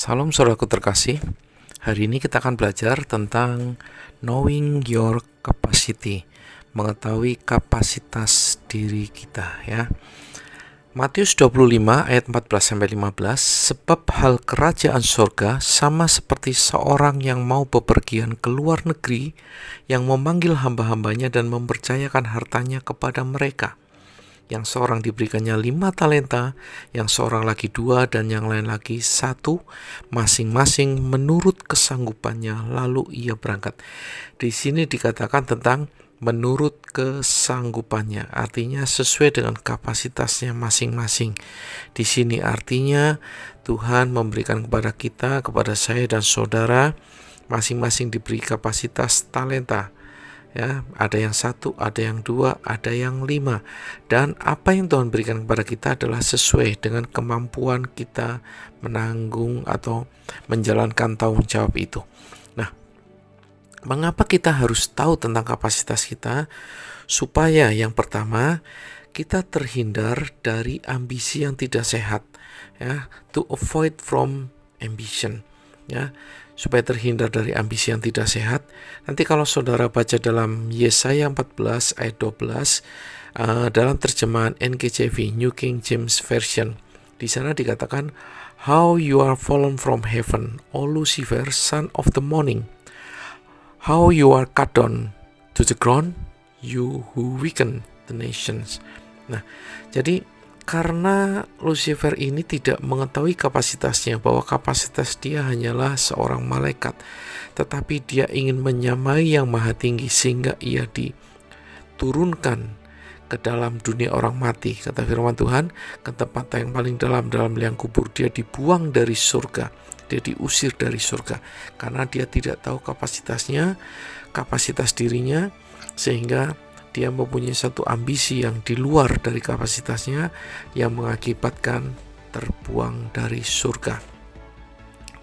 Salam saudaraku terkasih. Hari ini kita akan belajar tentang knowing your capacity, mengetahui kapasitas diri kita ya. Matius 25 ayat 14-15, sebab hal kerajaan surga sama seperti seorang yang mau bepergian ke luar negeri, yang memanggil hamba-hambanya dan mempercayakan hartanya kepada mereka. Yang seorang diberikannya 5 talenta, yang seorang lagi 2, dan yang lain lagi 1, masing-masing menurut kesanggupannya, lalu ia berangkat. Di sini dikatakan tentang menurut kesanggupannya, artinya sesuai dengan kapasitasnya masing-masing. Di sini artinya Tuhan memberikan kepada kita, kepada saya dan saudara, masing-masing diberi kapasitas talenta. Ya, ada yang 1, ada yang 2, ada yang 5. Dan apa yang Tuhan berikan kepada kita adalah sesuai dengan kemampuan kita menanggung atau menjalankan tanggung jawab itu. Nah, mengapa kita harus tahu tentang kapasitas kita? Supaya yang pertama, kita terhindar dari ambisi yang tidak sehat, ya, to avoid from ambition, ya. Supaya terhindar dari ambisi yang tidak sehat. Nanti kalau saudara baca dalam Yesaya 14 ayat 12 dalam terjemahan NKJV, New King James Version, di sana dikatakan, "How you are fallen from heaven, O Lucifer, son of the morning. How you are cut down to the ground, you who weaken the nations." Nah, jadi karena Lucifer ini tidak mengetahui kapasitasnya, bahwa kapasitas dia hanyalah seorang malaikat, tetapi dia ingin menyamai yang maha tinggi, sehingga ia diturunkan ke dalam dunia orang mati, kata firman Tuhan, ke tempat yang paling dalam liang kubur. Dia dibuang dari surga, dia diusir dari surga, karena dia tidak tahu kapasitasnya, kapasitas dirinya, sehingga dia mempunyai satu ambisi yang di luar dari kapasitasnya, yang mengakibatkan terbuang dari surga.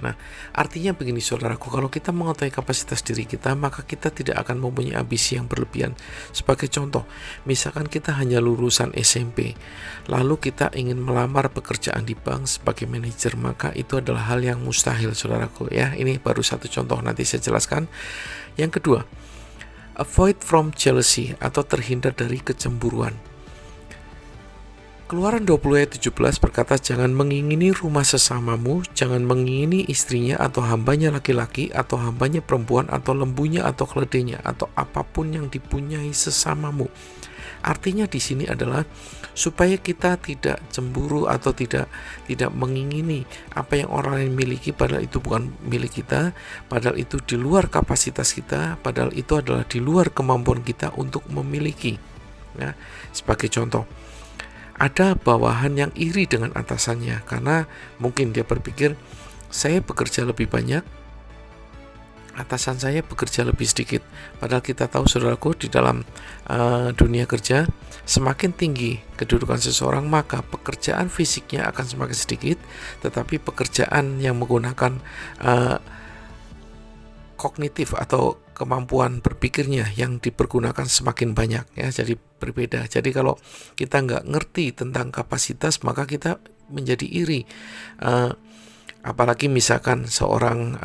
Nah, artinya begini saudaraku, kalau kita mengetahui kapasitas diri kita, maka kita tidak akan mempunyai ambisi yang berlebihan. Sebagai contoh, misalkan kita hanya lulusan SMP, lalu kita ingin melamar pekerjaan di bank sebagai manajer, maka itu adalah hal yang mustahil saudaraku ya. Ini baru satu contoh, nanti saya jelaskan. Yang kedua, avoid from jealousy atau terhindar dari kecemburuan. Keluaran 20 ayat 17 berkata, jangan mengingini rumah sesamamu, jangan mengingini istrinya atau hambanya laki-laki atau hambanya perempuan atau lembunya atau keledainya atau apapun yang dipunyai sesamamu. Artinya di sini adalah supaya kita tidak cemburu atau tidak mengingini apa yang orang lain miliki, padahal itu bukan milik kita, padahal itu di luar kapasitas kita, padahal itu adalah di luar kemampuan kita untuk memiliki. Ya, sebagai contoh, ada bawahan yang iri dengan atasannya karena mungkin dia berpikir, saya bekerja lebih banyak, atasan saya bekerja lebih sedikit. Padahal kita tahu saudaraku, di dalam dunia kerja, semakin tinggi kedudukan seseorang, maka pekerjaan fisiknya akan semakin sedikit, tetapi pekerjaan yang menggunakan kognitif atau kemampuan berpikirnya yang dipergunakan semakin banyak ya. Jadi berbeda. Jadi kalau kita nggak ngerti tentang kapasitas, maka kita menjadi iri. Apalagi misalkan seorang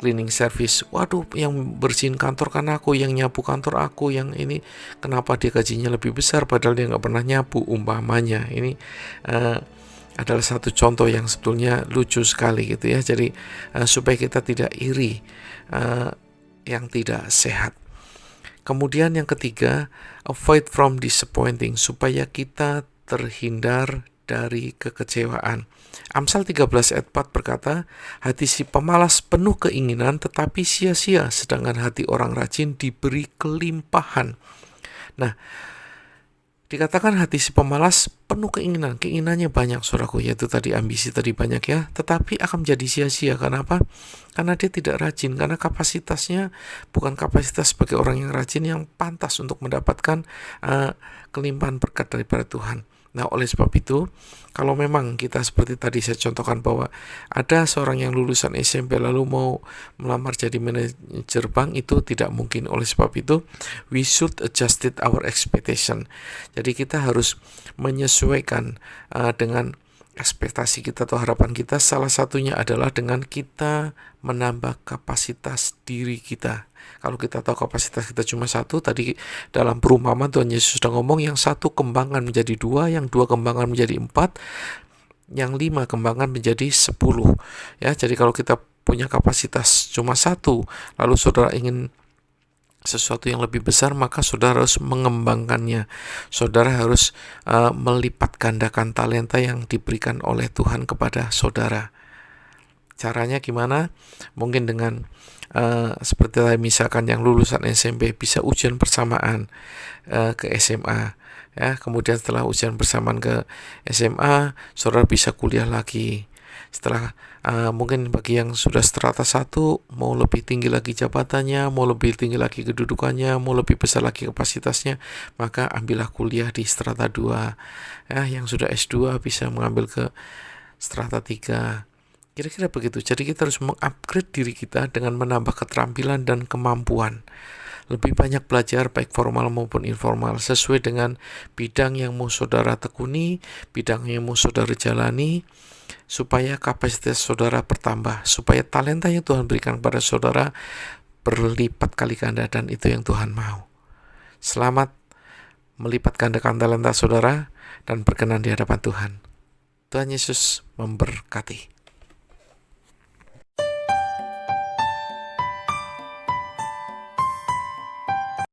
cleaning service, waduh, yang bersihin kantor kan aku, yang nyapu kantor aku, yang ini kenapa dia gajinya lebih besar padahal dia nggak pernah nyapu, umpamanya. Ini adalah satu contoh yang sebetulnya lucu sekali gitu ya. Jadi supaya kita tidak iri yang tidak sehat. Kemudian yang ketiga, avoid from disappointing, supaya kita terhindar dari kekecewaan. Amsal 13 ayat 4 berkata, hati si pemalas penuh keinginan tetapi sia-sia, sedangkan hati orang rajin diberi kelimpahan. Nah, dikatakan hati si pemalas penuh keinginan, keinginannya banyak saudaraku, yaitu tadi ambisi tadi banyak ya, tetapi akan menjadi sia-sia. Kenapa? Karena dia tidak rajin, karena kapasitasnya bukan kapasitas sebagai orang yang rajin yang pantas untuk mendapatkan kelimpahan berkat daripada Tuhan. Nah, oleh sebab itu, kalau memang kita seperti tadi saya contohkan bahwa ada seorang yang lulusan SMP lalu mau melamar jadi manajer bank, itu tidak mungkin. Oleh sebab itu, we should adjust our expectation. Jadi kita harus menyesuaikan dengan ekspektasi kita atau harapan kita salah satunya adalah dengan kita menambah kapasitas diri kita. Kalau kita tahu kapasitas kita cuma satu, tadi dalam perumpamaan Tuhan Yesus sudah ngomong, yang satu kembangan menjadi dua, yang dua kembangan menjadi empat, yang lima kembangan menjadi 10. Ya, jadi kalau kita punya kapasitas cuma satu, lalu saudara ingin sesuatu yang lebih besar, maka saudara harus mengembangkannya. Saudara harus melipat gandakan talenta yang diberikan oleh Tuhan kepada saudara. Caranya gimana? Mungkin dengan seperti misalkan yang lulusan SMP bisa ujian bersamaan ke SMA. Ya, kemudian setelah ujian bersamaan ke SMA, saudara bisa kuliah lagi. Setelah mungkin bagi yang sudah strata 1, mau lebih tinggi lagi jabatannya, mau lebih tinggi lagi kedudukannya, mau lebih besar lagi kapasitasnya, maka ambillah kuliah di strata 2. Ya, yang sudah S2 bisa mengambil ke strata 3. Kira-kira begitu. Jadi kita harus mengupgrade diri kita dengan menambah keterampilan dan kemampuan. Lebih banyak belajar baik formal maupun informal sesuai dengan bidang yang mau saudara tekuni, bidang yang mau saudara jalani, supaya kapasitas saudara bertambah, supaya talenta yang Tuhan berikan kepada saudara berlipat kali ganda, dan itu yang Tuhan mau. Selamat melipat gandakan talenta saudara dan berkenan di hadapan Tuhan. Tuhan Yesus memberkati.